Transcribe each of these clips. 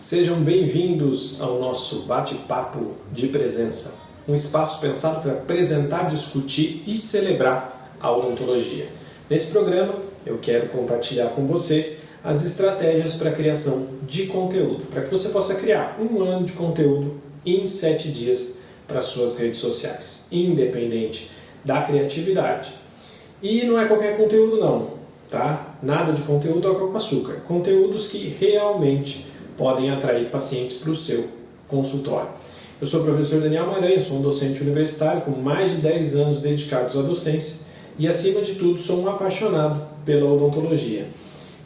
Sejam bem-vindos ao nosso bate-papo de presença, um espaço pensado para apresentar, discutir e celebrar a odontologia. Nesse programa, eu quero compartilhar com você as estratégias para a criação de conteúdo, para que você possa criar um ano de conteúdo em 7 dias para suas redes sociais, independente da criatividade. E não é qualquer conteúdo não, tá? Nada de conteúdo água com açúcar. Conteúdos que realmente podem atrair pacientes para o seu consultório. Eu sou o professor Daniel Maranhão, sou um docente universitário com mais de 10 anos dedicados à docência e, acima de tudo, sou um apaixonado pela odontologia,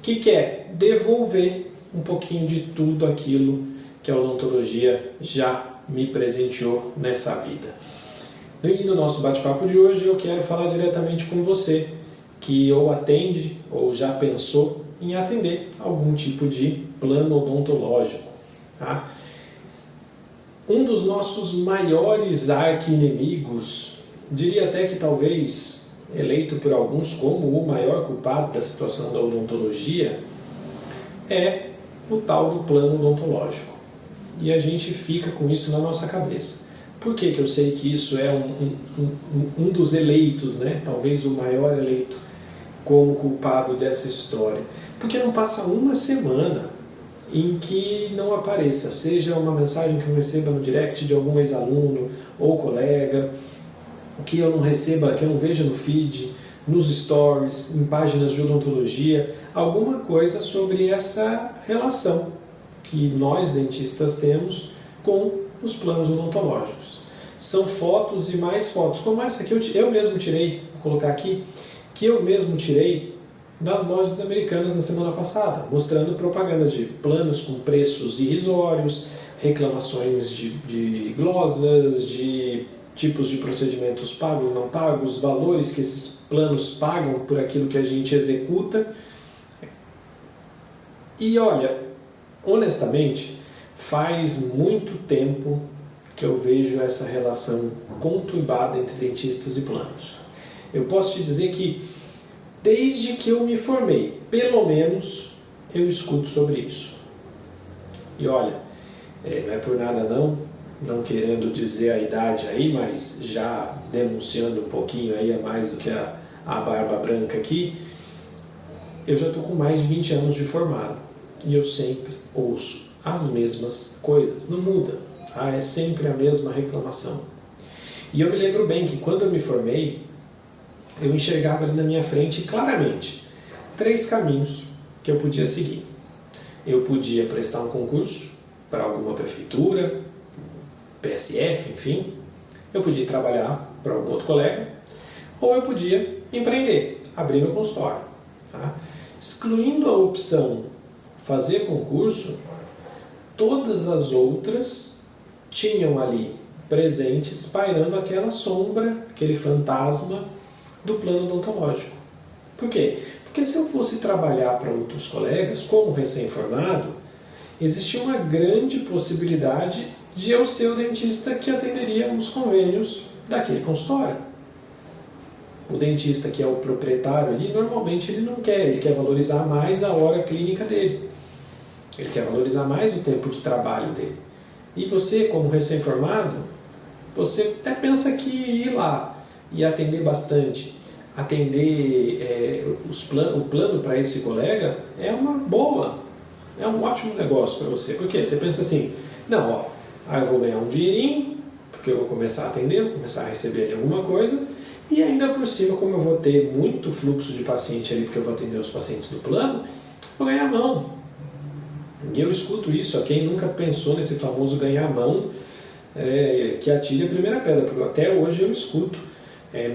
que quer devolver um pouquinho de tudo aquilo que a odontologia já me presenteou nessa vida. E no nosso bate-papo de hoje eu quero falar diretamente com você que ou atende ou já pensou em atender algum tipo de plano odontológico. Tá? Um dos nossos maiores arqui-inimigos, diria até que talvez eleito por alguns como o maior culpado da situação da odontologia, é o tal do plano odontológico. E a gente fica com isso na nossa cabeça. Por que eu sei que isso é um dos eleitos, né? Talvez o maior eleito como culpado dessa história? Porque não passa uma semana em que não apareça, seja uma mensagem que eu receba no direct de algum ex-aluno ou colega, que eu não receba, que eu não veja no feed, nos stories, em páginas de odontologia, alguma coisa sobre essa relação que nós dentistas temos com os planos odontológicos. São fotos e mais fotos, como essa que eu mesmo tirei, vou colocar aqui, que eu mesmo tirei das lojas americanas na semana passada, mostrando propagandas de planos com preços irrisórios, reclamações de glosas, de tipos de procedimentos pagos, não pagos, valores que esses planos pagam por aquilo que a gente executa. E olha, honestamente, faz muito tempo que eu vejo essa relação conturbada entre dentistas e planos. Eu posso te dizer que desde que eu me formei, pelo menos eu escuto sobre isso. E olha, não é por nada não querendo dizer a idade aí, mas já denunciando um pouquinho aí a mais do que a barba branca aqui, eu já estou com mais de 20 anos de formado e eu sempre ouço as mesmas coisas, não muda, tá? É sempre a mesma reclamação. E eu me lembro bem que quando eu me formei, eu enxergava ali na minha frente claramente 3 caminhos que eu podia seguir. Eu podia prestar um concurso para alguma prefeitura, PSF, enfim. Eu podia trabalhar para algum outro colega, ou eu podia empreender, abrir meu consultório. Tá? Excluindo a opção fazer concurso, todas as outras tinham ali presentes, pairando aquela sombra, aquele fantasma do plano odontológico. Por quê? Porque se eu fosse trabalhar para outros colegas, como recém-formado, existia uma grande possibilidade de eu ser o dentista que atenderia os convênios daquele consultório. O dentista que é o proprietário ali, normalmente ele não quer, ele quer valorizar mais a hora clínica dele. Ele quer valorizar mais o tempo de trabalho dele. E você, como recém-formado, você até pensa que ir lá e atender bastante, atender o plano para esse colega é uma boa, é um ótimo negócio para você. Por quê? Você pensa assim, não, eu vou ganhar um dinheirinho, porque eu vou começar a atender, vou começar a receber ali alguma coisa, e ainda por cima, como eu vou ter muito fluxo de paciente ali, porque eu vou atender os pacientes do plano, vou ganhar mão. E eu escuto isso, quem nunca pensou nesse famoso ganhar mão, que atire a primeira pedra, porque até hoje eu escuto.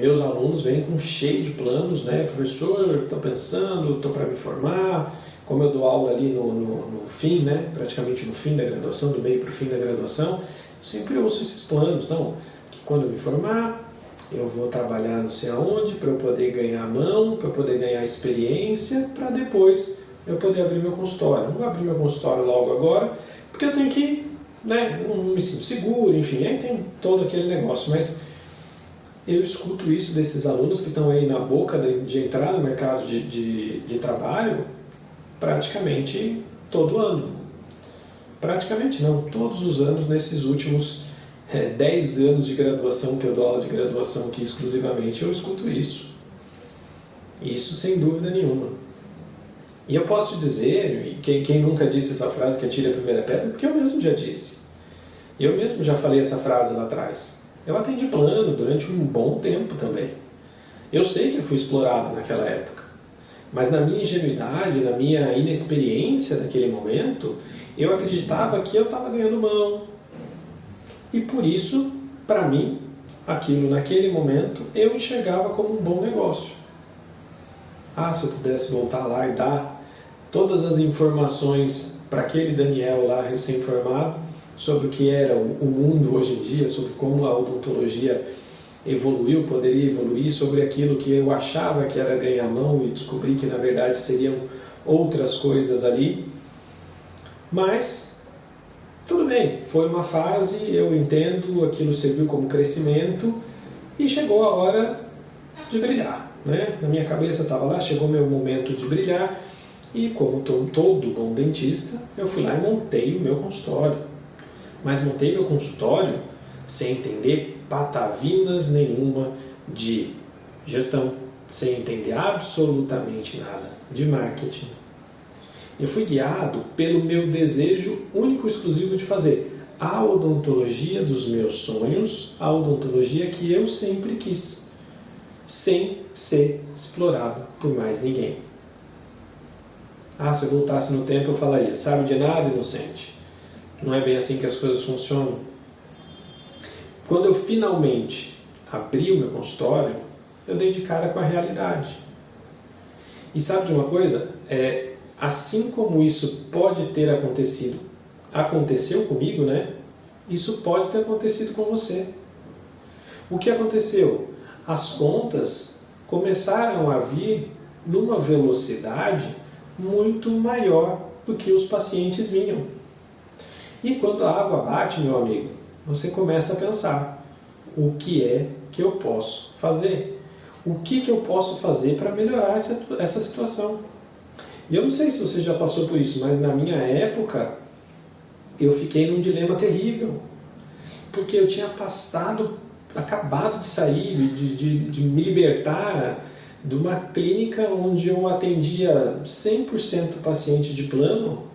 Meus alunos vêm com cheio de planos, né? Professor, estou pensando, estou para me formar, como eu dou aula ali no fim, né? Praticamente no fim da graduação, do meio para o fim da graduação, eu sempre ouço esses planos, não, que quando eu me formar, eu vou trabalhar não sei aonde, para eu poder ganhar mão, para eu poder ganhar experiência, para depois eu poder abrir meu consultório. Não vou abrir meu consultório logo agora, porque eu tenho que, né? Não me sinto seguro, enfim, aí tem todo aquele negócio, mas eu escuto isso desses alunos que estão aí na boca de entrar no mercado de trabalho praticamente todo ano. praticamente não, todos os anos nesses últimos 10 anos de graduação que eu dou aula de graduação aqui exclusivamente, eu escuto isso. Isso sem dúvida nenhuma. E eu posso te dizer, e quem nunca disse essa frase que atire a primeira pedra, porque eu mesmo já disse. Eu mesmo já falei essa frase lá atrás. Eu atendi plano durante um bom tempo também. Eu sei que eu fui explorado naquela época, mas na minha ingenuidade, na minha inexperiência naquele momento, eu acreditava que eu estava ganhando mão. E por isso, para mim, aquilo naquele momento, eu enxergava como um bom negócio. Se eu pudesse voltar lá e dar todas as informações para aquele Daniel lá recém-formado sobre o que era o mundo hoje em dia, sobre como a odontologia evoluiu, poderia evoluir, sobre aquilo que eu achava que era ganhar mão e descobri que na verdade seriam outras coisas ali. Mas tudo bem, foi uma fase, eu entendo, aquilo serviu como crescimento e chegou a hora de brilhar, né? Na minha cabeça estava lá, chegou meu momento de brilhar e como todo bom dentista, eu fui lá e montei o meu consultório. Mas montei meu consultório sem entender patavinas nenhuma de gestão, sem entender absolutamente nada de marketing. Eu fui guiado pelo meu desejo único e exclusivo de fazer a odontologia dos meus sonhos, a odontologia que eu sempre quis, sem ser explorado por mais ninguém. Se eu voltasse no tempo eu falaria, sabe de nada, inocente. Não é bem assim que as coisas funcionam. Quando eu finalmente abri o meu consultório, eu dei de cara com a realidade. E sabe de uma coisa? Assim como isso pode ter acontecido, aconteceu comigo, né? Isso pode ter acontecido com você. O que aconteceu? As contas começaram a vir numa velocidade muito maior do que os pacientes vinham. E quando a água bate, meu amigo, você começa a pensar, o que é que eu posso fazer? O que eu posso fazer para melhorar essa situação? E eu não sei se você já passou por isso, mas na minha época, eu fiquei num dilema terrível. Porque eu tinha acabado de sair, de me libertar de uma clínica onde eu atendia 100% paciente de plano,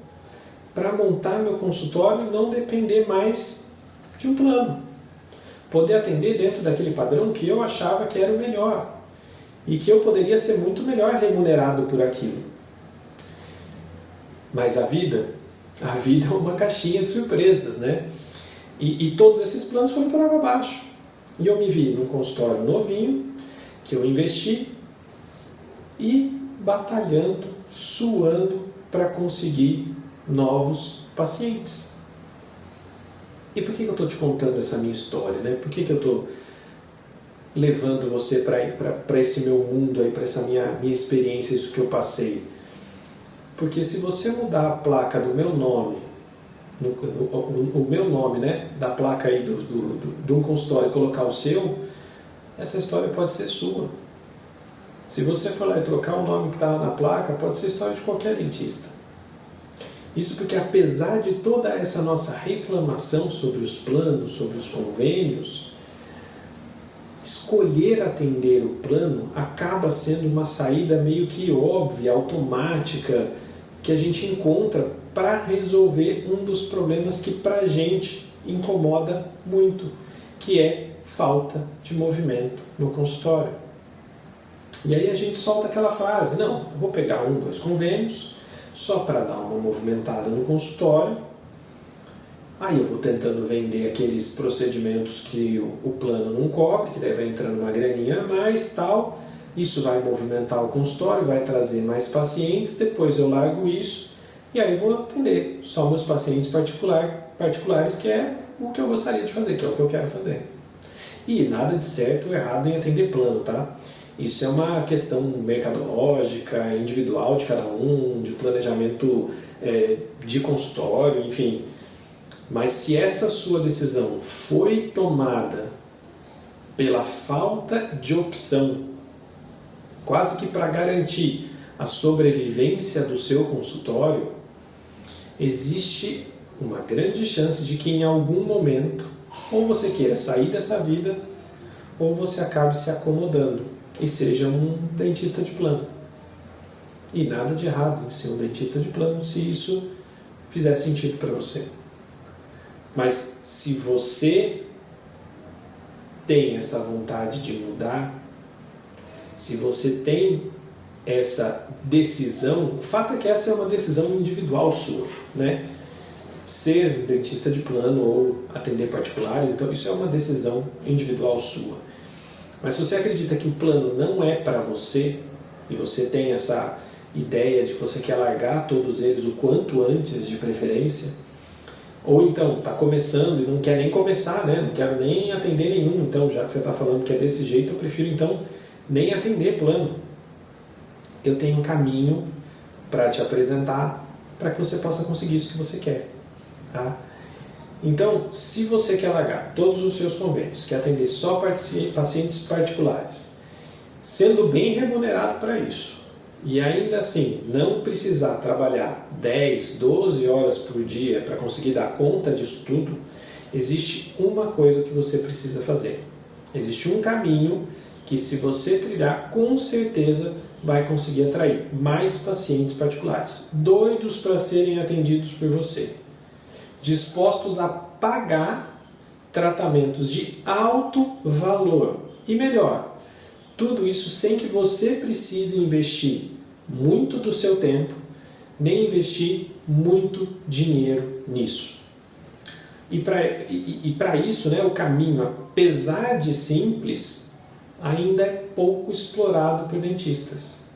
para montar meu consultório e não depender mais de um plano. Poder atender dentro daquele padrão que eu achava que era o melhor e que eu poderia ser muito melhor remunerado por aquilo. Mas a vida é uma caixinha de surpresas, né? E todos esses planos foram por água abaixo. E eu me vi num consultório novinho, que eu investi, e batalhando, suando para conseguir novos pacientes. E por que eu estou te contando essa minha história, né? Por que eu estou levando você para esse meu mundo, para essa minha experiência, isso que eu passei? Porque se você mudar a placa do meu nome, o meu nome, né, da placa aí de um consultório e colocar o seu, essa história pode ser sua. Se você for lá e trocar o nome que está lá na placa, pode ser a história de qualquer dentista. Isso porque apesar de toda essa nossa reclamação sobre os planos, sobre os convênios, escolher atender o plano acaba sendo uma saída meio que óbvia, automática, que a gente encontra para resolver um dos problemas que para a gente incomoda muito, que é falta de movimento no consultório. E aí a gente solta aquela frase, não, eu vou pegar 1, 2 convênios, só para dar uma movimentada no consultório, aí eu vou tentando vender aqueles procedimentos que o plano não cobre, que deve entrar uma graninha a mais, tal, isso vai movimentar o consultório, vai trazer mais pacientes, depois eu largo isso, e aí vou atender só meus pacientes particulares, que é o que eu gostaria de fazer, que é o que eu quero fazer. E nada de certo ou errado em atender plano, tá? Isso é uma questão mercadológica, individual de cada um, de planejamento de consultório, enfim. Mas se essa sua decisão foi tomada pela falta de opção, quase que para garantir a sobrevivência do seu consultório, existe uma grande chance de que em algum momento ou você queira sair dessa vida ou você acabe se acomodando e seja um dentista de plano. E nada de errado em ser um dentista de plano se isso fizer sentido para você. Mas se você tem essa vontade de mudar, se você tem essa decisão, o fato é que essa é uma decisão individual sua, né? Ser dentista de plano ou atender particulares, então isso é uma decisão individual sua. Mas se você acredita que o plano não é para você, e você tem essa ideia de que você quer largar todos eles o quanto antes de preferência, ou então está começando e não quer nem começar, né? Não quero nem atender nenhum, então já que você está falando que é desse jeito, eu prefiro então nem atender plano. Eu tenho um caminho para te apresentar para que você possa conseguir isso que você quer. Tá? Então, se você quer largar todos os seus convênios, quer atender só pacientes particulares, sendo bem remunerado para isso, e ainda assim não precisar trabalhar 10, 12 horas por dia para conseguir dar conta disso tudo, existe uma coisa que você precisa fazer. Existe um caminho que, se você trilhar, com certeza vai conseguir atrair mais pacientes particulares, doidos para serem atendidos por você, dispostos a pagar tratamentos de alto valor. E melhor, tudo isso sem que você precise investir muito do seu tempo, nem investir muito dinheiro nisso. E para isso, né, o caminho, apesar de simples, ainda é pouco explorado por dentistas.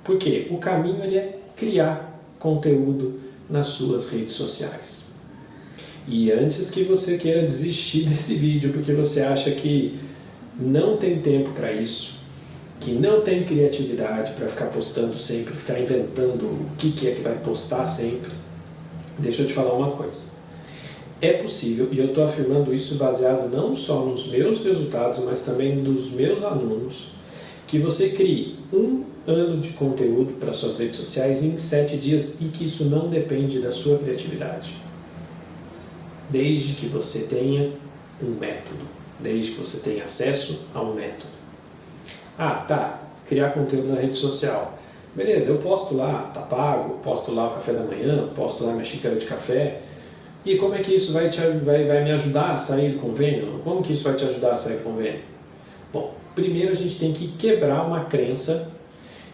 Por quê? O caminho ele é criar conteúdo nas suas redes sociais. E antes que você queira desistir desse vídeo porque você acha que não tem tempo para isso, que não tem criatividade para ficar postando sempre, ficar inventando o que é que vai postar sempre, deixa eu te falar uma coisa. É possível, e eu estou afirmando isso baseado não só nos meus resultados, mas também dos meus alunos, que você crie 1 ano de conteúdo para suas redes sociais em 7 dias e que isso não depende da sua criatividade. Desde que você tenha um método, desde que você tenha acesso a um método. Ah, tá, criar conteúdo na rede social. Beleza, eu posto lá, tá pago, posto lá o café da manhã, posto lá minha xícara de café. E como é que isso vai me ajudar a sair do convênio? Como que isso vai te ajudar a sair do convênio? Bom, primeiro a gente tem que quebrar uma crença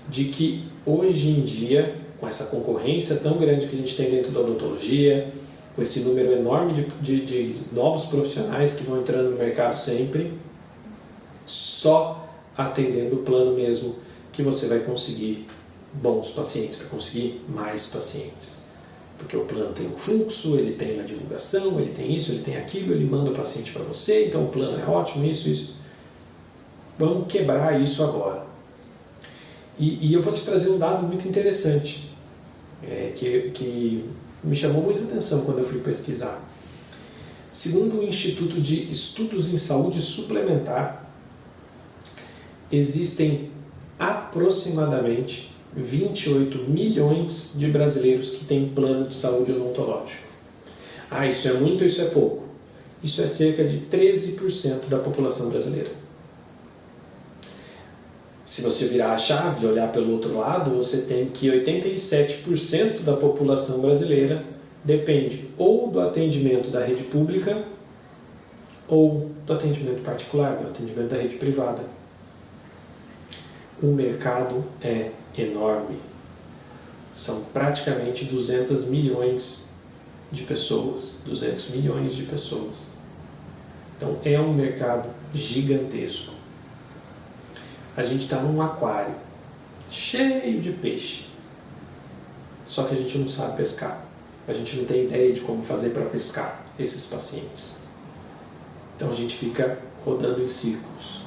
de que hoje em dia, com essa concorrência tão grande que a gente tem dentro da odontologia, com esse número enorme de novos profissionais que vão entrando no mercado sempre, só atendendo o plano mesmo que você vai conseguir bons pacientes, vai conseguir mais pacientes. Porque o plano tem um fluxo, ele tem a divulgação, ele tem isso, ele tem aquilo, ele manda o paciente para você, então o plano é ótimo, isso. Vamos quebrar isso agora. E eu vou te trazer um dado muito interessante, que me chamou muita atenção quando eu fui pesquisar. Segundo o Instituto de Estudos em Saúde Suplementar, existem aproximadamente 28 milhões de brasileiros que têm plano de saúde odontológico. Ah, isso é muito ou isso é pouco? Isso é cerca de 13% da população brasileira. Se você virar a chave e olhar pelo outro lado, você tem que 87% da população brasileira depende ou do atendimento da rede pública ou do atendimento particular, do atendimento da rede privada. O mercado é enorme. São praticamente 200 milhões de pessoas. 200 milhões de pessoas. Então é um mercado gigantesco. A gente está num aquário cheio de peixe. Só que a gente não sabe pescar. A gente não tem ideia de como fazer para pescar esses pacientes. Então a gente fica rodando em círculos.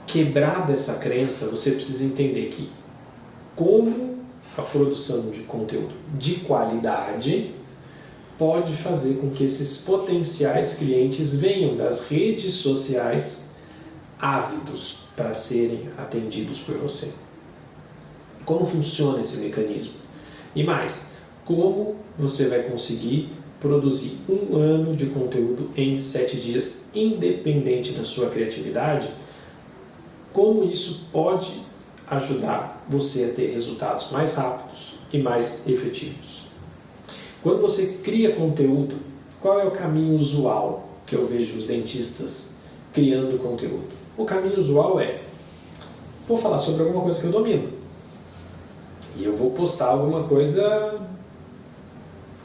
Quebrada essa crença, você precisa entender que como a produção de conteúdo de qualidade pode fazer com que esses potenciais clientes venham das redes sociais ávidos para serem atendidos por você. Como funciona esse mecanismo? E mais, como você vai conseguir produzir 1 ano de conteúdo em 7 dias, independente da sua criatividade, como isso pode ajudar você a ter resultados mais rápidos e mais efetivos. Quando você cria conteúdo, qual é o caminho usual que eu vejo os dentistas criando conteúdo? O caminho usual é: vou falar sobre alguma coisa que eu domino e eu vou postar alguma coisa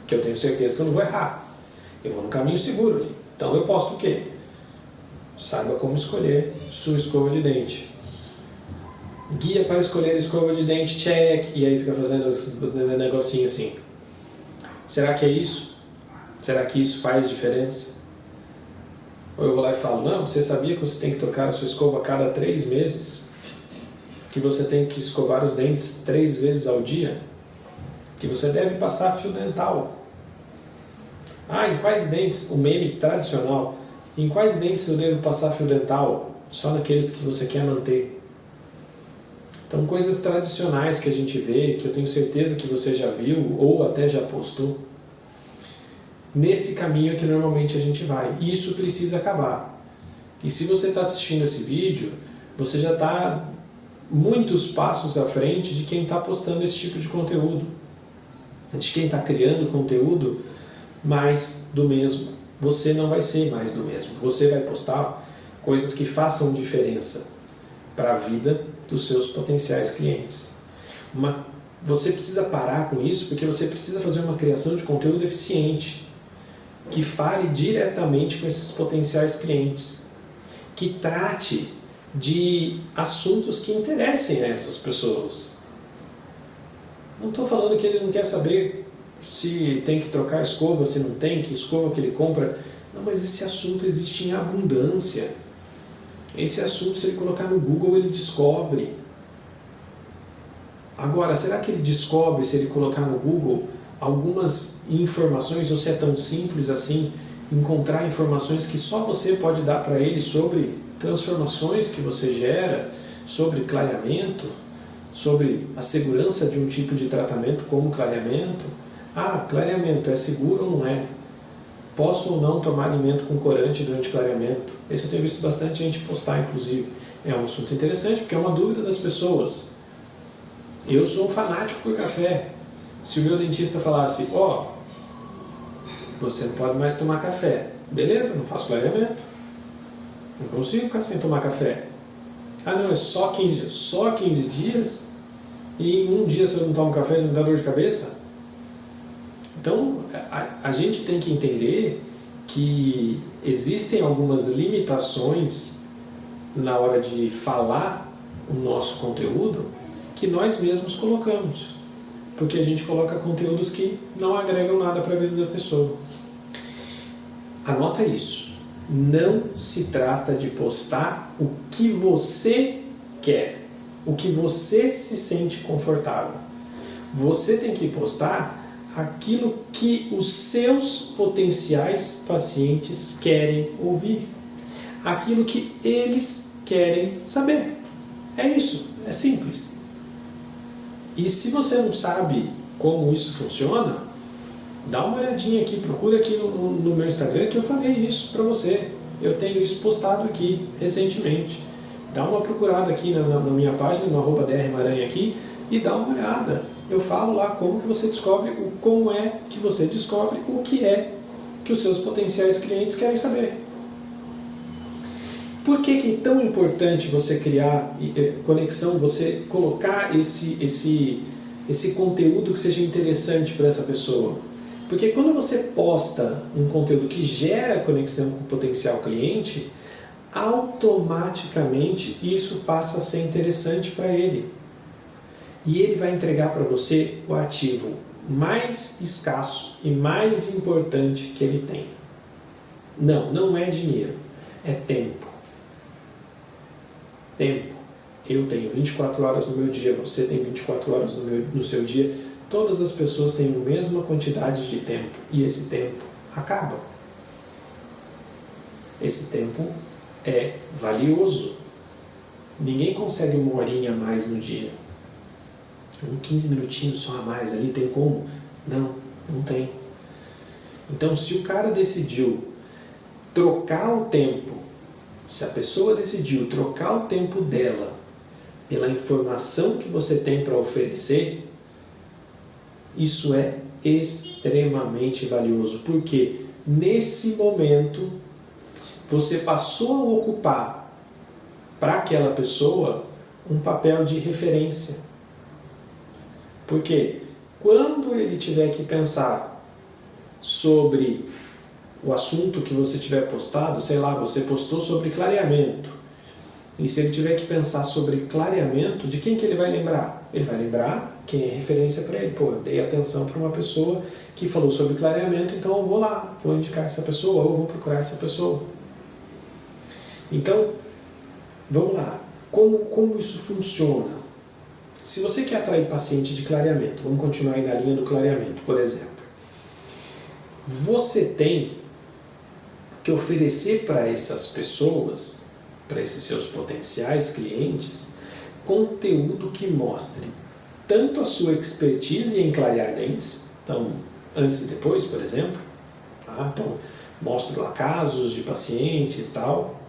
que eu tenho certeza que eu não vou errar. Eu vou no caminho seguro ali. Então eu posto o quê? Saiba como escolher sua escova de dente. Guia para escolher escova de dente, check. E aí fica fazendo esse negocinho assim. Será que é isso? Será que isso faz diferença? Ou eu vou lá e falo: não, você sabia que você tem que trocar a sua escova a cada 3 meses? Que você tem que escovar os dentes 3 vezes ao dia? Que você deve passar fio dental. Em quais dentes, o meme tradicional, em quais dentes eu devo passar fio dental? Só naqueles que você quer manter. Então, coisas tradicionais que a gente vê, que eu tenho certeza que você já viu ou até já postou. Nesse caminho é que normalmente a gente vai. E isso precisa acabar. E se você está assistindo esse vídeo, você já está muitos passos à frente de quem está postando esse tipo de conteúdo. De quem está criando conteúdo mais do mesmo. Você não vai ser mais do mesmo. Você vai postar coisas que façam diferença para a vida dos seus potenciais clientes. Você precisa parar com isso porque você precisa fazer uma criação de conteúdo eficiente que fale diretamente com esses potenciais clientes, que trate de assuntos que interessem a essas pessoas. Não estou falando que ele não quer saber se tem que trocar a escova, se não tem, que escova que ele compra. Não, mas esse assunto existe em abundância. Esse assunto, se ele colocar no Google, ele descobre. Agora, será que ele descobre, se ele colocar no Google, algumas informações, ou se é tão simples assim, encontrar informações que só você pode dar para ele sobre transformações que você gera, sobre clareamento, sobre a segurança de um tipo de tratamento como clareamento? Clareamento é seguro ou não é? Posso ou não tomar alimento com corante durante clareamento? Esse eu tenho visto bastante gente postar, inclusive. É um assunto interessante, porque é uma dúvida das pessoas. Eu sou um fanático por café. Se o meu dentista falasse: você não pode mais tomar café. Beleza, não faço clareamento. Não consigo ficar sem tomar café. Não, é só 15 dias. Só 15 dias? E em um dia, se eu não tomo café, já me dá dor de cabeça? Então, a gente tem que entender que existem algumas limitações na hora de falar o nosso conteúdo que nós mesmos colocamos, porque a gente coloca conteúdos que não agregam nada para a vida da pessoa. Anota isso. Não se trata de postar o que você quer, o que você se sente confortável. Você tem que postar aquilo que os seus potenciais pacientes querem ouvir, aquilo que eles querem saber. É isso, é simples. E se você não sabe como isso funciona, dá uma olhadinha aqui, procura aqui no meu Instagram que eu falei isso para você. Eu tenho isso postado aqui recentemente. Dá uma procurada aqui na minha página, no @drmaranha aqui, e dá uma olhada. Eu falo lá como que você descobre, como é que você descobre o que é que os seus potenciais clientes querem saber. Por que é tão importante você criar conexão, você colocar esse conteúdo que seja interessante para essa pessoa? Porque quando você posta um conteúdo que gera conexão com o potencial cliente, automaticamente isso passa a ser interessante para ele. E ele vai entregar para você o ativo mais escasso e mais importante que ele tem. Não é dinheiro, é tempo. Tempo. Eu tenho 24 horas no meu dia, você tem 24 horas no seu dia. Todas as pessoas têm a mesma quantidade de tempo e esse tempo acaba. Esse tempo é valioso. Ninguém consegue 1 horinha a mais no dia. 15 minutinhos só a mais ali, tem como? Não tem. Então, se o cara decidiu trocar o tempo, se a pessoa decidiu trocar o tempo dela pela informação que você tem para oferecer, isso é extremamente valioso, porque nesse momento você passou a ocupar para aquela pessoa um papel de referência. Porque quando ele tiver que pensar sobre o assunto que você tiver postado, sei lá, você postou sobre clareamento, e se ele tiver que pensar sobre clareamento, de quem que ele vai lembrar? Ele vai lembrar quem é referência para ele. Pô, eu dei atenção para uma pessoa que falou sobre clareamento, então eu vou lá, vou indicar essa pessoa, ou vou procurar essa pessoa. Então, vamos lá. Como isso funciona? Se você quer atrair paciente de clareamento, vamos continuar aí na linha do clareamento, por exemplo. Você tem que oferecer para essas pessoas, para esses seus potenciais clientes, conteúdo que mostre tanto a sua expertise em clarear dentes, então antes e depois, por exemplo, tá? Então mostro lá casos de pacientes e tal,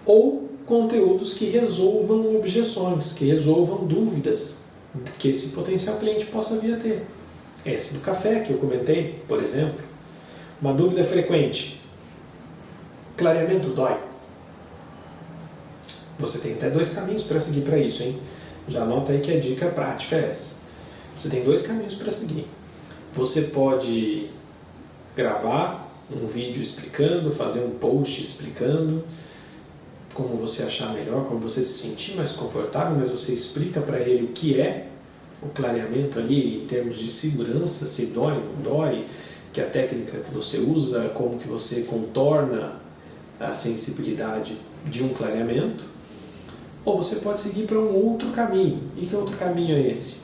ou conteúdos que resolvam objeções, que resolvam dúvidas que esse potencial cliente possa vir a ter. Esse do café que eu comentei, por exemplo, uma dúvida frequente: clareamento dói? Você tem até 2 caminhos para seguir para isso, hein? Já anota aí que a dica prática é essa. Você tem 2 caminhos para seguir. Você pode gravar um vídeo explicando, fazer um post explicando como você achar melhor, como você se sentir mais confortável, mas você explica para ele o que é o clareamento ali em termos de segurança, se dói, não dói, que a técnica que você usa, como que você contorna a sensibilidade de um clareamento. Ou você pode seguir para um outro caminho. E que outro caminho é esse?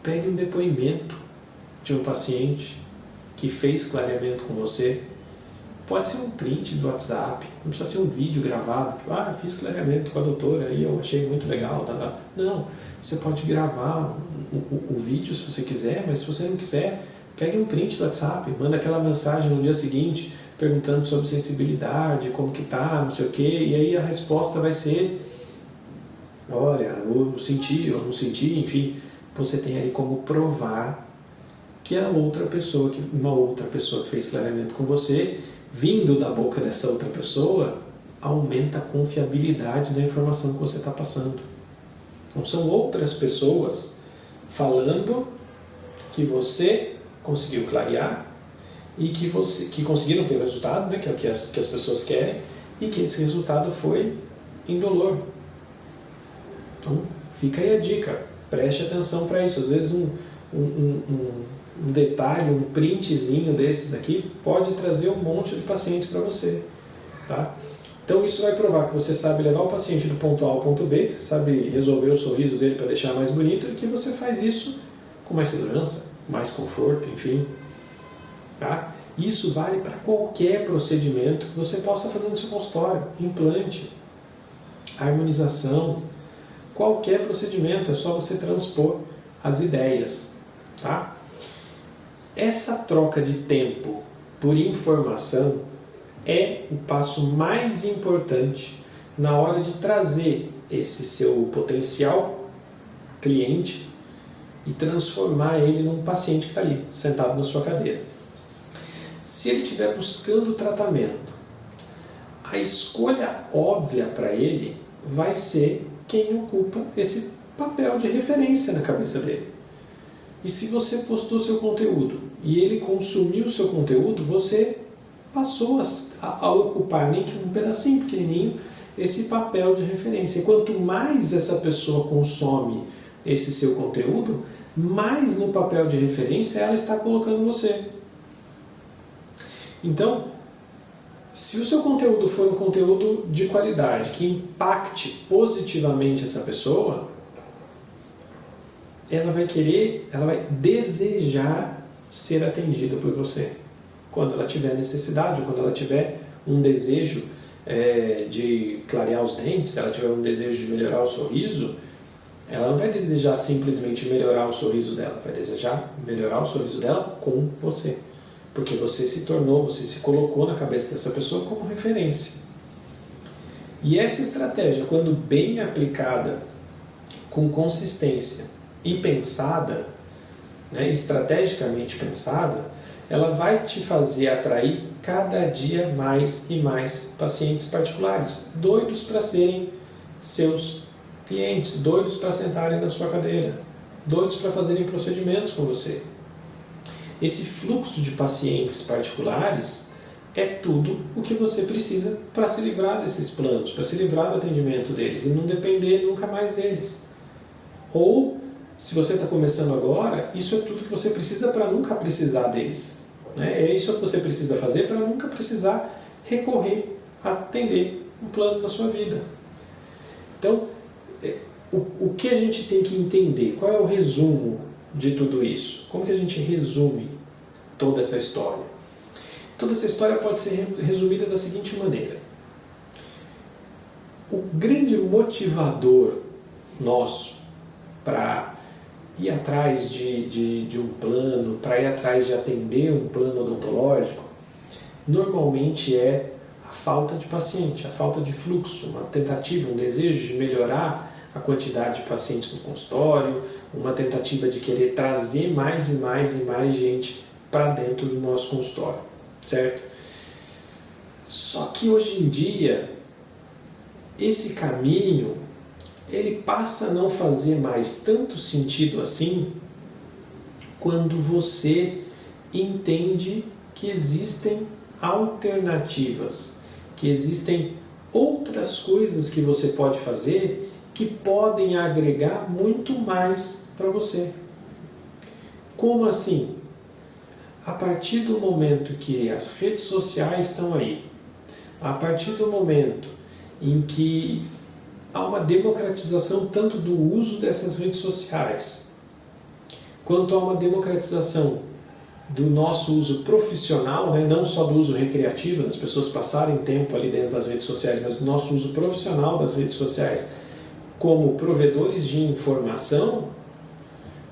Pegue um depoimento de um paciente que fez clareamento com você. Pode ser um print do WhatsApp, não precisa ser um vídeo gravado. Fiz clareamento com a doutora e eu achei muito legal. Não, você pode gravar o vídeo se você quiser, mas se você não quiser, pegue um print do WhatsApp, manda aquela mensagem no dia seguinte perguntando sobre sensibilidade, como que tá, não sei o quê, e aí a resposta vai ser: olha, eu senti, eu não senti, enfim, você tem ali como provar que uma outra pessoa que fez clareamento com você, vindo da boca dessa outra pessoa, aumenta a confiabilidade da informação que você está passando. Então são outras pessoas falando que você conseguiu clarear e que conseguiram ter o resultado, né, que é o que as pessoas querem, e que esse resultado foi indolor. Então fica aí a dica, preste atenção para isso. Às vezes um detalhe, um printzinho desses aqui pode trazer um monte de pacientes para você, tá? Então isso vai provar que você sabe levar o paciente do ponto A ao ponto B, que você sabe resolver o sorriso dele para deixar mais bonito, e que você faz isso com mais segurança, mais conforto, enfim, tá? Isso vale para qualquer procedimento que você possa fazer no seu consultório: implante, harmonização, qualquer procedimento, é só você transpor as ideias, tá? Essa troca de tempo por informação é o passo mais importante na hora de trazer esse seu potencial cliente e transformar ele num paciente que está ali, sentado na sua cadeira. Se ele estiver buscando tratamento, a escolha óbvia para ele vai ser quem ocupa esse papel de referência na cabeça dele. E se você postou seu conteúdo e ele consumiu o seu conteúdo, você passou a ocupar, nem que um pedacinho pequenininho, esse papel de referência. E quanto mais essa pessoa consome esse seu conteúdo, mais no papel de referência ela está colocando você. Então, se o seu conteúdo for um conteúdo de qualidade, que impacte positivamente essa pessoa, ela vai desejar ser atendida por você. Quando ela tiver necessidade, ou quando ela tiver um desejo de clarear os dentes, se ela tiver um desejo de melhorar o sorriso, Ela não vai desejar simplesmente melhorar o sorriso dela, vai desejar melhorar o sorriso dela com você. Porque você se tornou, você se colocou na cabeça dessa pessoa como referência. E essa estratégia, quando bem aplicada, com consistência e pensada, né, estrategicamente pensada, ela vai te fazer atrair cada dia mais e mais pacientes particulares, doidos para serem seus clientes, doidos para sentarem na sua cadeira, doidos para fazerem procedimentos com você. Esse fluxo de pacientes particulares é tudo o que você precisa para se livrar desses planos, para se livrar do atendimento deles e não depender nunca mais deles. Ou, se você está começando agora, isso é tudo que você precisa para nunca precisar deles. É isso que você precisa fazer para nunca precisar recorrer a atender um plano na sua vida. Então, o que a gente tem que entender? Qual é o resumo de tudo isso? Como que a gente resume toda essa história? Toda essa história pode ser resumida da seguinte maneira. O grande motivador nosso para ir atrás de um plano, para ir atrás de atender um plano odontológico, normalmente é a falta de paciente, a falta de fluxo, uma tentativa, um desejo de melhorar a quantidade de pacientes no consultório, uma tentativa de querer trazer mais e mais e mais gente para dentro do nosso consultório, certo? Só que hoje em dia, esse caminho, ele passa a não fazer mais tanto sentido assim quando você entende que existem alternativas, que existem outras coisas que você pode fazer que podem agregar muito mais para você. Como assim? A partir do momento que as redes sociais estão aí, a partir do momento em que há uma democratização tanto do uso dessas redes sociais, quanto há uma democratização do nosso uso profissional, né? Não só do uso recreativo, das pessoas passarem tempo ali dentro das redes sociais, mas do nosso uso profissional das redes sociais como provedores de informação.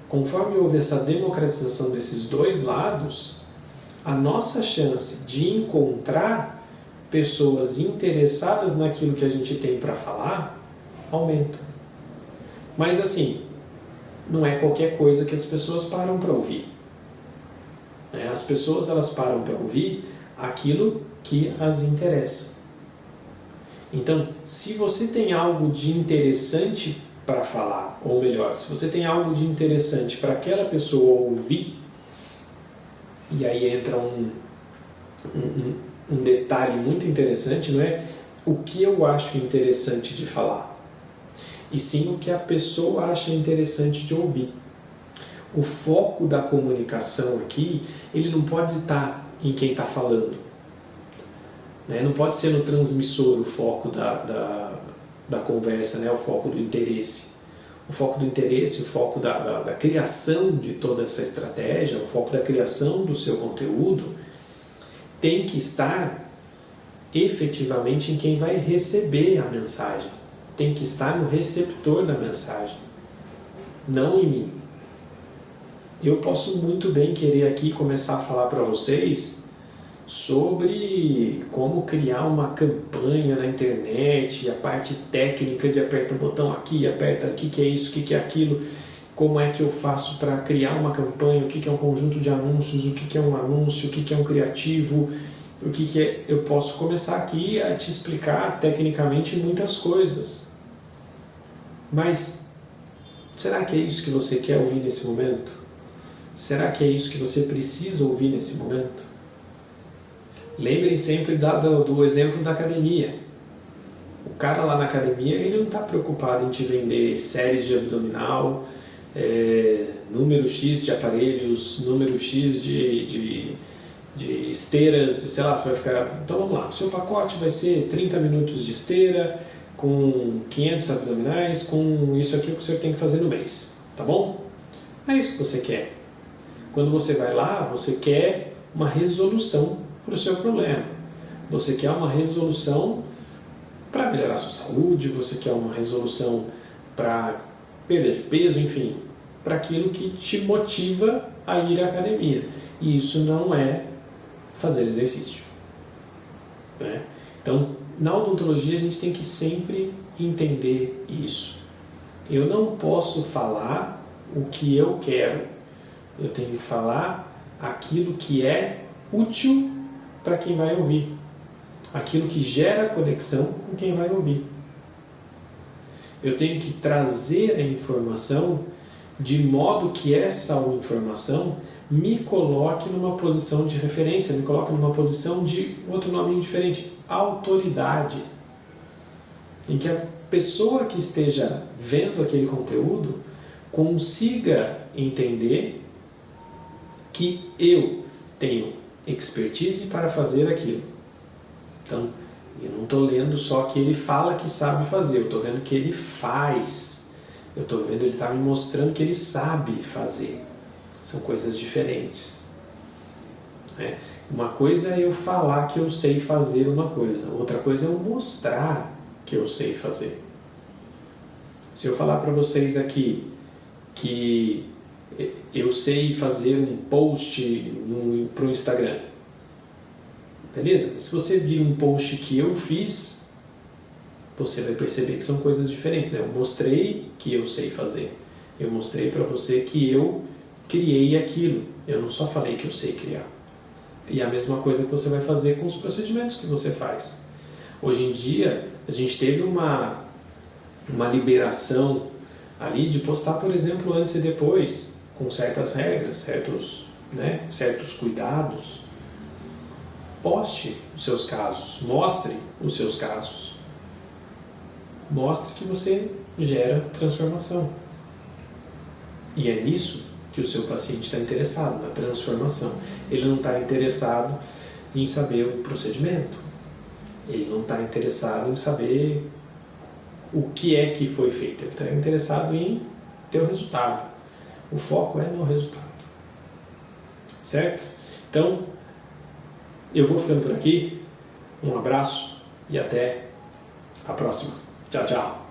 Conforme houve essa democratização desses dois lados, a nossa chance de encontrar pessoas interessadas naquilo que a gente tem para falar aumenta. Mas assim, não é qualquer coisa que as pessoas param para ouvir. As pessoas elas param para ouvir aquilo que as interessa. Então, se você tem algo de interessante para falar, ou melhor, se você tem algo de interessante para aquela pessoa ouvir, e aí entra um detalhe muito interessante, não é o que eu acho interessante de falar, e sim o que a pessoa acha interessante de ouvir. O foco da comunicação aqui, ele não pode estar em quem está falando, né? Não pode ser no transmissor o foco da conversa, né? O foco do interesse. O foco do interesse, o foco da criação de toda essa estratégia, o foco da criação do seu conteúdo, tem que estar efetivamente em quem vai receber a mensagem. Tem que estar no receptor da mensagem, não em mim. Eu posso muito bem querer aqui começar a falar para vocês sobre como criar uma campanha na internet, a parte técnica de aperta o botão aqui, aperta o que é isso, o que é aquilo, como é que eu faço para criar uma campanha, o que é um conjunto de anúncios, o que é um anúncio, o que é um criativo, o que é... Eu posso começar aqui a te explicar tecnicamente muitas coisas. Mas será que é isso que você quer ouvir nesse momento? Será que é isso que você precisa ouvir nesse momento? Lembrem sempre do exemplo da academia. O cara lá na academia, ele não está preocupado em te vender séries de abdominal, número X de aparelhos, número X de esteiras, sei lá, você vai ficar... Então vamos lá, o seu pacote vai ser 30 minutos de esteira, com 500 abdominais, com isso aqui que você tem que fazer no mês, tá bom? É isso que você quer. Quando você vai lá, você quer uma resolução para o seu problema. Você quer uma resolução para melhorar a sua saúde, você quer uma resolução para perda de peso, enfim, para aquilo que te motiva a ir à academia. E isso não é fazer exercício, né? Então, na odontologia a gente tem que sempre entender isso. Eu não posso falar o que eu quero. Eu tenho que falar aquilo que é útil para quem vai ouvir. Aquilo que gera conexão com quem vai ouvir. Eu tenho que trazer a informação de modo que essa informação me coloque numa posição de referência, me coloque numa posição de, outro nome diferente, autoridade. Em que a pessoa que esteja vendo aquele conteúdo consiga entender que eu tenho expertise para fazer aquilo. Então, eu não estou lendo só que ele fala que sabe fazer, eu estou vendo que ele faz. Eu estou vendo, ele está me mostrando que ele sabe fazer. São coisas diferentes. Uma coisa é eu falar que eu sei fazer uma coisa, outra coisa é eu mostrar que eu sei fazer. Se eu falar para vocês aqui que eu sei fazer um post para o Instagram, beleza? Se você vir um post que eu fiz, você vai perceber que são coisas diferentes, né? Eu mostrei que eu sei fazer. Eu mostrei para você que eu criei aquilo. Eu não só falei que eu sei criar. E a mesma coisa que você vai fazer com os procedimentos que você faz. Hoje em dia, a gente teve uma liberação ali de postar, por exemplo, antes e depois, com certas regras, certos cuidados. Poste os seus casos, mostre os seus casos. Mostre que você gera transformação. E é nisso que o seu paciente está interessado, na transformação. Ele não está interessado em saber o procedimento. Ele não está interessado em saber o que é que foi feito. Ele está interessado em ter o resultado. O foco é no resultado. Certo? Então, eu vou ficando por aqui. Um abraço e até a próxima. Tchau, tchau.